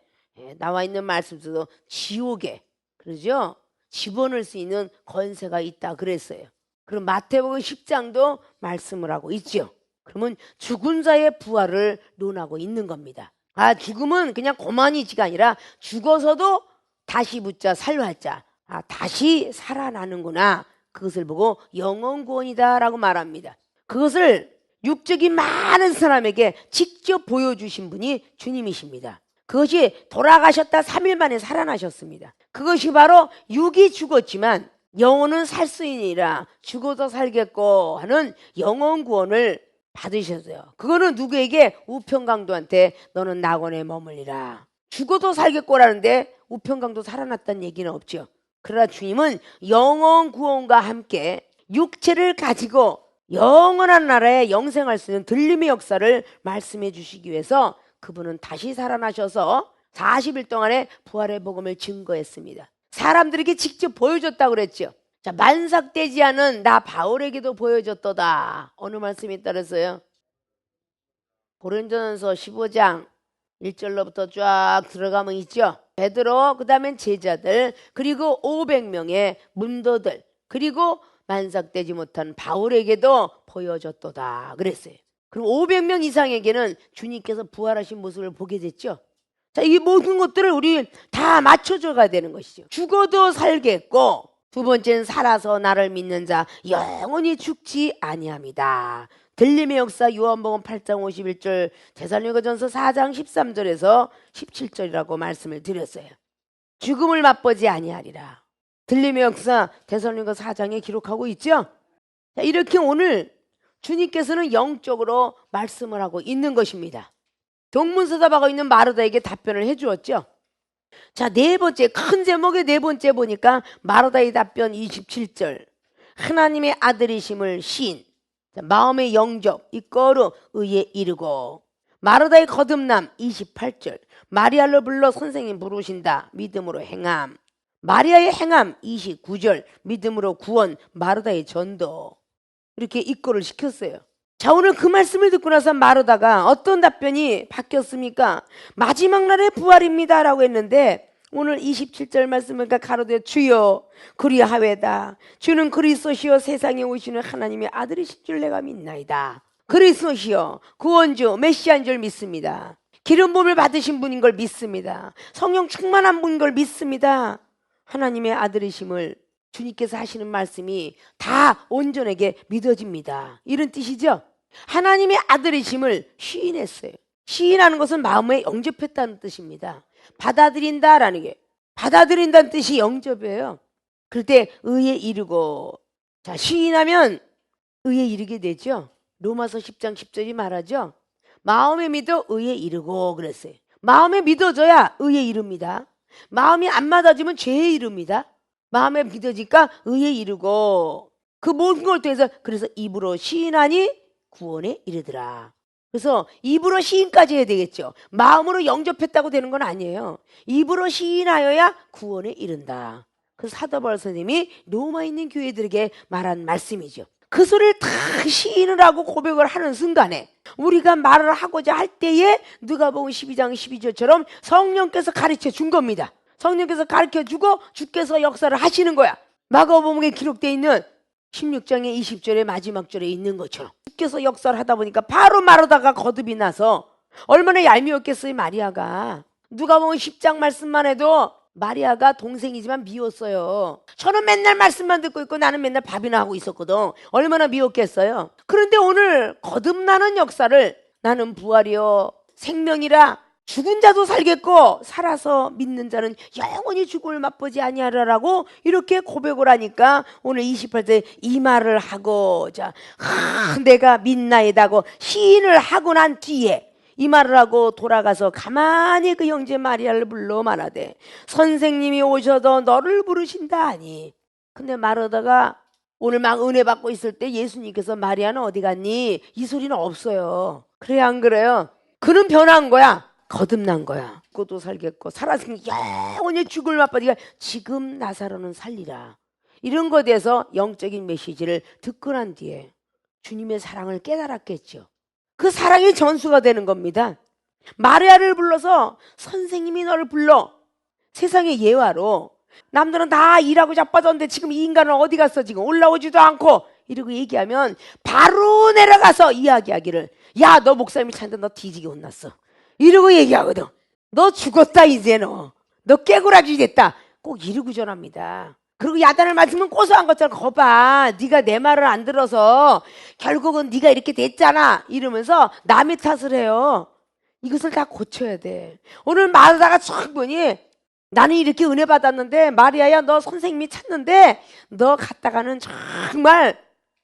S1: 나와 있는 말씀도 지옥에 그러죠? 집어넣을 수 있는 권세가 있다 그랬어요. 그럼 마태복음 10장도 말씀을 하고 있죠. 그러면 죽은 자의 부활을 논하고 있는 겁니다. 죽음은 그냥 고만이지가 아니라 죽어서도 다시 붙자 살활자 다시 살아나는구나. 그것을 보고 영원 구원이다라고 말합니다. 그것을 육적인 많은 사람에게 직접 보여주신 분이 주님이십니다. 그것이 돌아가셨다 3일 만에 살아나셨습니다. 그것이 바로 육이 죽었지만 영혼은 살 수 있느니라 죽어도 살겠고 하는 영원 구원을 받으셨어요. 그거는 누구에게? 우편강도한테 너는 낙원에 머물리라. 죽어도 살겠고라는데 우편강도 살아났다는 얘기는 없죠. 그러나 주님은 영원 구원과 함께 육체를 가지고 영원한 나라에 영생할 수 있는 들림의 역사를 말씀해 주시기 위해서 그분은 다시 살아나셔서 40일 동안에 부활의 복음을 증거했습니다. 사람들에게 직접 보여줬다고 그랬죠. 자, 만삭되지 않은 나 바울에게도 보여줬도다. 어느 말씀이 따랐어요? 고린도전서 15장 1절로부터 쫙 들어가면 있죠. 베드로, 그 다음엔 제자들, 그리고 500명의 문도들, 그리고 만삭되지 못한 바울에게도 보여줬도다 그랬어요. 그럼 500명 이상에게는 주님께서 부활하신 모습을 보게 됐죠. 자, 이 모든 것들을 우리 다 맞춰줘 가야 되는 것이죠. 죽어도 살겠고, 두 번째는 살아서 나를 믿는 자 영원히 죽지 아니함이다. 들림의 역사 요한복음 8장 51절, 데살로니가전서 4장 13절에서 17절이라고 말씀을 드렸어요. 죽음을 맛보지 아니하리라. 들림의 역사 데살로니가 4장에 기록하고 있죠. 자, 이렇게 오늘 주님께서는 영적으로 말씀을 하고 있는 것입니다. 동문서답하고 있는 마르다에게 답변을 해주었죠. 자, 네 번째, 큰 제목의 네 번째 보니까 마르다의 답변 27절. 하나님의 아들이심을 시인, 마음의 영접, 이거로 의에 이르고. 마르다의 거듭남 28절. 마리아를 불러 선생님 부르신다. 믿음으로 행함. 마리아의 행함 29절. 믿음으로 구원, 마르다의 전도. 이렇게 이거를 시켰어요. 자, 오늘 그 말씀을 듣고 나서 마르다가 어떤 답변이 바뀌었습니까? 마지막 날의 부활입니다 라고 했는데 오늘 27절 말씀을 가로되 주여 그리하외다. 주는 그리스도시요 세상에 오시는 하나님의 아들이실 줄 내가 믿나이다. 그리스도시요 구원주 메시아인 줄 믿습니다. 기름 부음을 받으신 분인 걸 믿습니다. 성령 충만한 분인 걸 믿습니다. 하나님의 아들이심을 주님께서 하시는 말씀이 다 온전하게 믿어집니다. 이런 뜻이죠. 하나님의 아들이심을 시인했어요. 시인하는 것은 마음에 영접했다는 뜻입니다. 받아들인다라는 게, 받아들인다는 뜻이 영접이에요. 그럴 때 의에 이르고, 자, 시인하면 의에 이르게 되죠. 로마서 10장 10절이 말하죠. 마음에 믿어 의에 이르고 그랬어요. 마음에 믿어져야 의에 이릅니다. 마음이 안 맞아지면 죄에 이릅니다. 마음에 믿어지니까 의에 이르고, 그 모든 걸 통해서 그래서 입으로 시인하니 구원에 이르더라. 그래서 입으로 시인까지 해야 되겠죠. 마음으로 영접했다고 되는 건 아니에요. 입으로 시인하여야 구원에 이른다. 그래서 사도 바울 선생님이 로마에 있는 교회들에게 말한 말씀이죠. 그 소리를 다 시인을 하고 고백을 하는 순간에 우리가 말을 하고자 할 때에 누가복음 12장 12절처럼 성령께서 가르쳐 준 겁니다. 성령께서 가르쳐 주고 주께서 역사를 하시는 거야. 마가복음에 기록되어 있는 16장의 20절의 마지막 절에 있는 것처럼 주께서 역사를 하다 보니까 바로 마르다가 거듭이 나서 얼마나 얄미웠겠어요. 마리아가 누가복음 10장 말씀만 해도 마리아가 동생이지만 미웠어요. 저는 맨날 말씀만 듣고 있고 나는 맨날 밥이나 하고 있었거든. 얼마나 미웠겠어요. 그런데 오늘 거듭나는 역사를 나는 부활이요 생명이라 죽은 자도 살겠고 살아서 믿는 자는 영원히 죽음을 맛보지 아니하리라고 이렇게 고백을 하니까 오늘 28절 이 말을 하고 내가 믿나이다고 시인을 하고 난 뒤에 이 말을 하고 돌아가서 가만히 그 형제 마리아를 불러 말하되 선생님이 오셔도 너를 부르신다 하니. 근데 마르다가 오늘 막 은혜 받고 있을 때 예수님께서 마리아는 어디 갔니? 이 소리는 없어요. 그래 안 그래요? 그는 변한 거야. 거듭난 거야. 죽고도 살겠고 살았으니 영원히 죽을 맛보니까 지금 나사로는 살리라. 이런 것에 대해서 영적인 메시지를 듣고 난 뒤에 주님의 사랑을 깨달았겠죠. 그 사랑이 전수가 되는 겁니다. 마리아를 불러서 선생님이 너를 불러. 세상의 예화로 남들은 다 일하고 자빠졌는데 지금 이 인간은 어디 갔어? 지금 올라오지도 않고 이러고 얘기하면 바로 내려가서 이야기하기를 야, 너 목사님이 찾는데 너 뒤지게 혼났어. 이러고 얘기하거든. 너 죽었다 이제 너 깨구라지 됐다. 꼭 이러고 전합니다. 그리고 야단을 맞으면 고소한 것처럼 거봐 네가 내 말을 안 들어서 결국은 네가 이렇게 됐잖아 이러면서 남의 탓을 해요. 이것을 다 고쳐야 돼. 오늘 마르다가 충분히 나는 이렇게 은혜 받았는데 마리아야 너 선생님이 찾는데 너 갔다가는 정말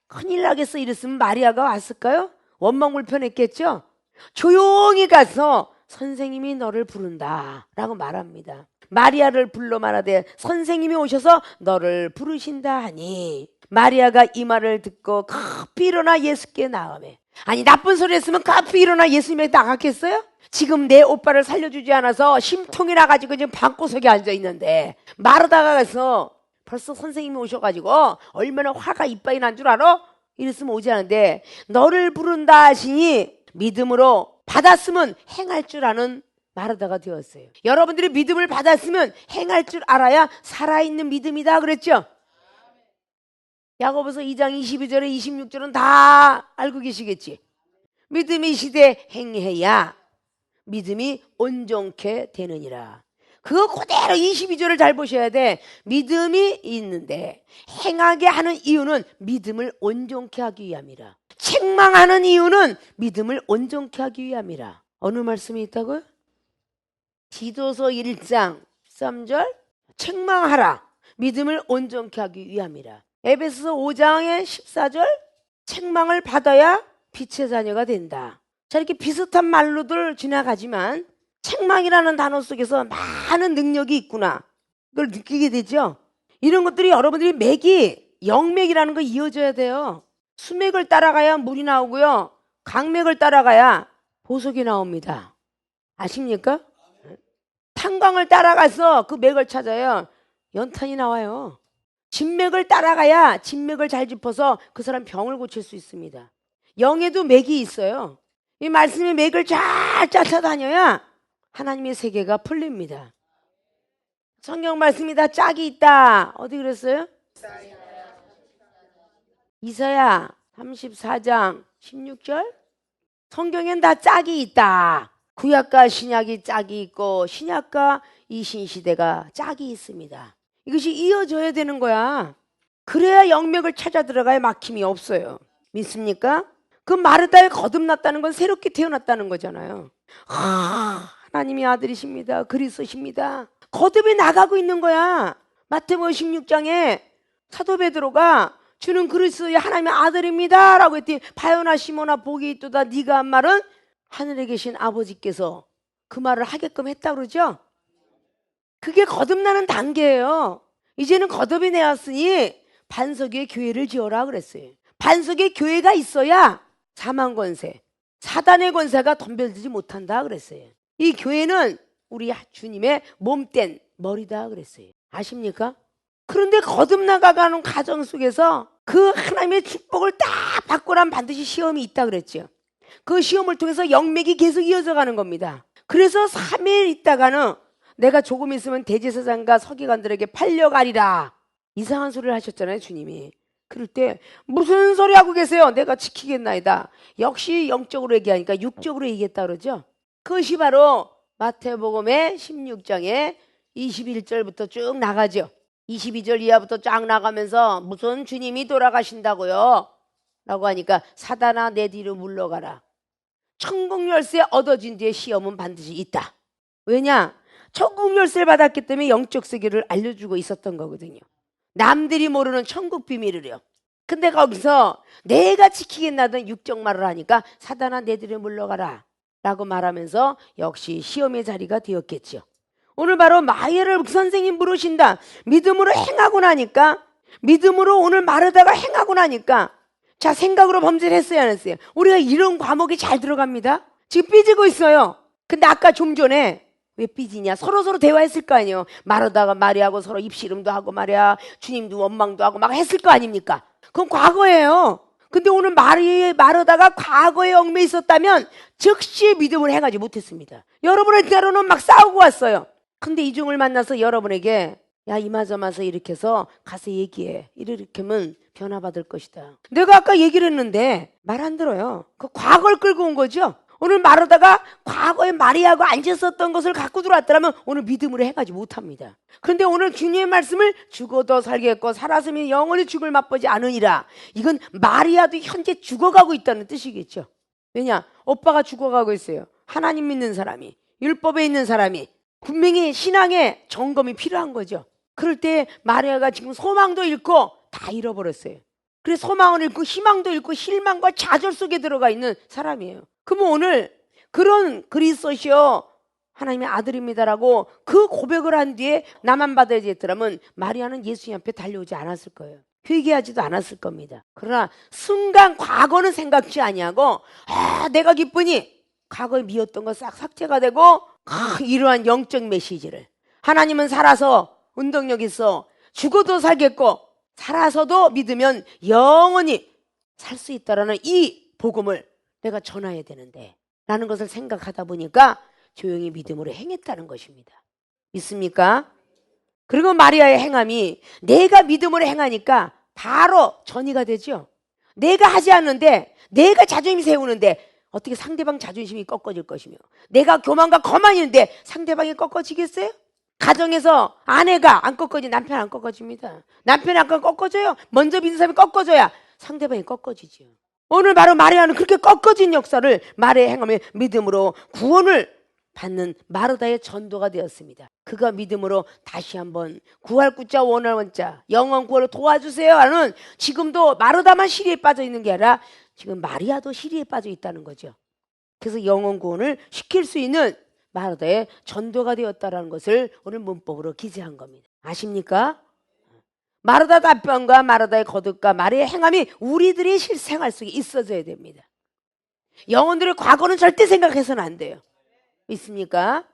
S1: 큰일 나겠어 이랬으면 마리아가 왔을까요? 원망불편했겠죠? 조용히 가서 선생님이 너를 부른다 라고 말합니다. 마리아를 불러 말하되 선생님이 오셔서 너를 부르신다 하니 마리아가 이 말을 듣고 급히 일어나 예수께 나가매. 아니 나쁜 소리 했으면 급히 일어나 예수님에게 나갔겠어요? 지금 내 오빠를 살려주지 않아서 심통이 나가지고 지금 방구석에 앉아있는데 마르다가 가서 벌써 선생님이 오셔가지고 얼마나 화가 이빨이 난 줄 알아? 이랬으면 오지 않은데 너를 부른다 하시니 믿음으로 받았으면 행할 줄 아는 마르다가 되었어요. 여러분들이 믿음을 받았으면 행할 줄 알아야 살아있는 믿음이다 그랬죠? 야고보서 2장 22절에 26절은 다 알고 계시겠지? 믿음이 시대 행해야 믿음이 온전케 되느니라. 그거 그대로 22절을 잘 보셔야 돼. 믿음이 있는데 행하게 하는 이유는 믿음을 온전케 하기 위함이라. 책망하는 이유는 믿음을 온전케 하기 위함이라. 어느 말씀이 있다고요? 디도서 1장 13절 책망하라. 믿음을 온전케 하기 위함이라. 에베소서 5장의 14절 책망을 받아야 빛의 자녀가 된다. 자, 이렇게 비슷한 말로들 지나가지만 책망이라는 단어 속에서 많은 능력이 있구나. 그걸 느끼게 되죠. 이런 것들이 여러분들이 맥이 영맥이라는 거 이어져야 돼요. 수맥을 따라가야 물이 나오고요. 강맥을 따라가야 보석이 나옵니다. 아십니까? 탄광을 따라가서 그 맥을 찾아야 연탄이 나와요. 진맥을 따라가야 진맥을 잘 짚어서 그 사람 병을 고칠 수 있습니다. 영에도 맥이 있어요. 이 말씀의 맥을 잘 쫓아다녀야 하나님의 세계가 풀립니다. 성경 말씀이 다 짝이 있다. 어디 그랬어요? 이사야 34장 16절. 성경엔 다 짝이 있다. 구약과 신약이 짝이 있고 신약과 이 신시대가 짝이 있습니다. 이것이 이어져야 되는 거야. 그래야 영맥을 찾아 들어가야 막힘이 없어요. 믿습니까? 그 마르다에 거듭났다는 건 새롭게 태어났다는 거잖아요. 하나님이 아들이십니다. 그리스도십니다. 거듭이 나가고 있는 거야. 마태복음 16장에 사도 베드로가 주는 그리스도의 하나님의 아들입니다 라고 했더니 바요나 시몬아 복이 있도다 네가 한 말은 하늘에 계신 아버지께서 그 말을 하게끔 했다 그러죠. 그게 거듭나는 단계예요. 이제는 거듭이 되었으니 반석 위에 교회를 지어라 그랬어요. 반석에 교회가 있어야 사망 권세, 사단의 권세가 덤벼들지 못한다 그랬어요. 이 교회는 우리 주님의 몸된 머리다 그랬어요. 아십니까? 그런데 거듭나가는 과정 속에서 그 하나님의 축복을 딱 받고 나면 반드시 시험이 있다 그랬죠. 그 시험을 통해서 영맥이 계속 이어져 가는 겁니다. 그래서 3일 있다가는 내가 조금 있으면 대제사장과 서기관들에게 팔려가리라. 이상한 소리를 하셨잖아요, 주님이. 그럴 때 무슨 소리 하고 계세요? 내가 지키겠나이다. 역시 영적으로 얘기하니까 육적으로 얘기했다 그러죠. 그것이 바로 마태복음의 16장에 21절부터 쭉 나가죠. 22절 이하부터 쫙 나가면서 무슨 주님이 돌아가신다고요? 라고 하니까 사단아 내 뒤로 물러가라. 천국 열쇠 얻어진 뒤에 시험은 반드시 있다. 왜냐? 천국 열쇠를 받았기 때문에 영적 세계를 알려주고 있었던 거거든요. 남들이 모르는 천국 비밀을요. 근데 거기서 내가 지키겠나던 육적 말을 하니까 사단아 내들에 물러가라 라고 말하면서 역시 시험의 자리가 되었겠죠. 오늘 바로 마리아를 선생님 부르신다. 믿음으로 행하고 나니까, 믿음으로 오늘 마르다가 행하고 나니까, 자, 생각으로 범죄를 했어요, 안 했어요? 우리가 이런 과목이 잘 들어갑니다. 지금 삐지고 있어요. 근데 아까 좀 전에 왜 삐지냐? 서로 대화했을 거 아니에요. 마르다가 마리아하고 서로 입씨름도 하고 말이야, 주님도 원망도 하고 막 했을 거 아닙니까? 그건 과거예요. 근데 오늘 마르다가 과거에 얽매여 있었다면 즉시 믿음을 행하지 못했습니다. 여러분의 때로는 막 싸우고 왔어요. 근데 이중을 만나서 여러분에게 야, 이마저마서 이렇게 해서 가서 얘기해. 이렇게 하면 변화받을 것이다. 내가 아까 얘기를 했는데 말 안 들어요. 그 과거를 끌고 온 거죠. 오늘 마르다가 과거에 마리아하고 앉았었던 것을 갖고 들어왔더라면 오늘 믿음으로 행하지 못합니다. 그런데 오늘 주님의 말씀을 죽어도 살겠고 살았으면 영원히 죽을 맛보지 않으니라. 이건 마리아도 현재 죽어가고 있다는 뜻이겠죠. 왜냐? 오빠가 죽어가고 있어요. 하나님 믿는 사람이, 율법에 있는 사람이. 분명히 신앙의 점검이 필요한 거죠. 그럴 때 마리아가 지금 소망도 잃고 다 잃어버렸어요. 그래서 소망을 잃고 희망도 잃고 실망과 좌절 속에 들어가 있는 사람이에요. 그러면 오늘 그런 그리스도시여 하나님의 아들입니다라고 그 고백을 한 뒤에 나만 받아야지 했더라면 마리아는 예수님 앞에 달려오지 않았을 거예요. 회개하지도 않았을 겁니다. 그러나 순간 과거는 생각지 아니하고 내가 기쁘니 과거에 미웠던 거 싹 삭제가 되고 이러한 영적 메시지를 하나님은 살아서 운동력 있어 죽어도 살겠고 살아서도 믿으면 영원히 살 수 있다라는 이 복음을 내가 전해야 되는데 라는 것을 생각하다 보니까 조용히 믿음으로 행했다는 것입니다. 믿습니까? 그리고 마리아의 행함이 내가 믿음으로 행하니까 바로 전이가 되죠. 내가 하지 않는데 내가 자존심 세우는데 어떻게 상대방 자존심이 꺾어질 것이며 내가 교만과 거만이 있는데 상대방이 꺾어지겠어요? 가정에서 아내가 안 꺾어지 남편 안 꺾어집니다. 남편이 안 꺾어져요. 먼저 믿는 사람이 꺾어줘야 상대방이 꺾어지죠. 오늘 바로 마리아는 그렇게 꺾어진 역사를 마리아의 행함에 믿음으로 구원을 받는 마르다의 전도가 되었습니다. 그가 믿음으로 다시 한번 구할 구자 원할 원자 영원 구원을 도와주세요 하는 지금도 마르다만 시리에 빠져 있는 게 아니라 지금 마리아도 시리에 빠져 있다는 거죠. 그래서 영원 구원을 시킬 수 있는 마르다의 전도가 되었다는 것을 오늘 문법으로 기재한 겁니다. 아십니까? 마르다 답변과 마르다의 거듭과 마리아의 행함이 우리들이 실생활 속에 있어져야 됩니다. 영혼들의 과거는 절대 생각해서는 안 돼요. 있습니까?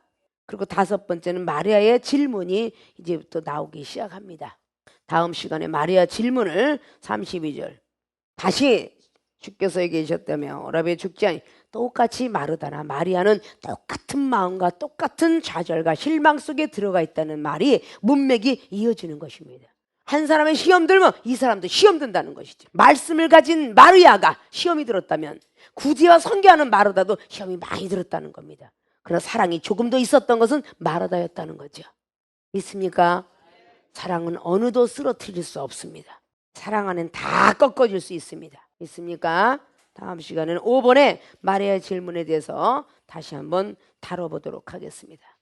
S1: 그리고 다섯 번째는 마리아의 질문이 이제부터 나오기 시작합니다. 다음 시간에 마리아 질문을 32절 다시 주께서 얘기하셨다며 오라비에 죽지 아니 똑같이 마르다나 마리아는 똑같은 마음과 똑같은 좌절과 실망 속에 들어가 있다는 말이 문맥이 이어지는 것입니다. 한 사람의 시험 들면 이 사람도 시험 든다는 것이죠. 말씀을 가진 마리아가 시험이 들었다면 구제와 선교하는 마르다도 시험이 많이 들었다는 겁니다. 그러나 사랑이 조금 더 있었던 것은 마르다였다는 거죠. 믿습니까? 사랑은 어느도 쓰러뜨릴 수 없습니다. 사랑 안엔 다 꺾어질 수 있습니다. 믿습니까? 다음 시간에는 5번의 마리아의 질문에 대해서 다시 한번 다뤄보도록 하겠습니다.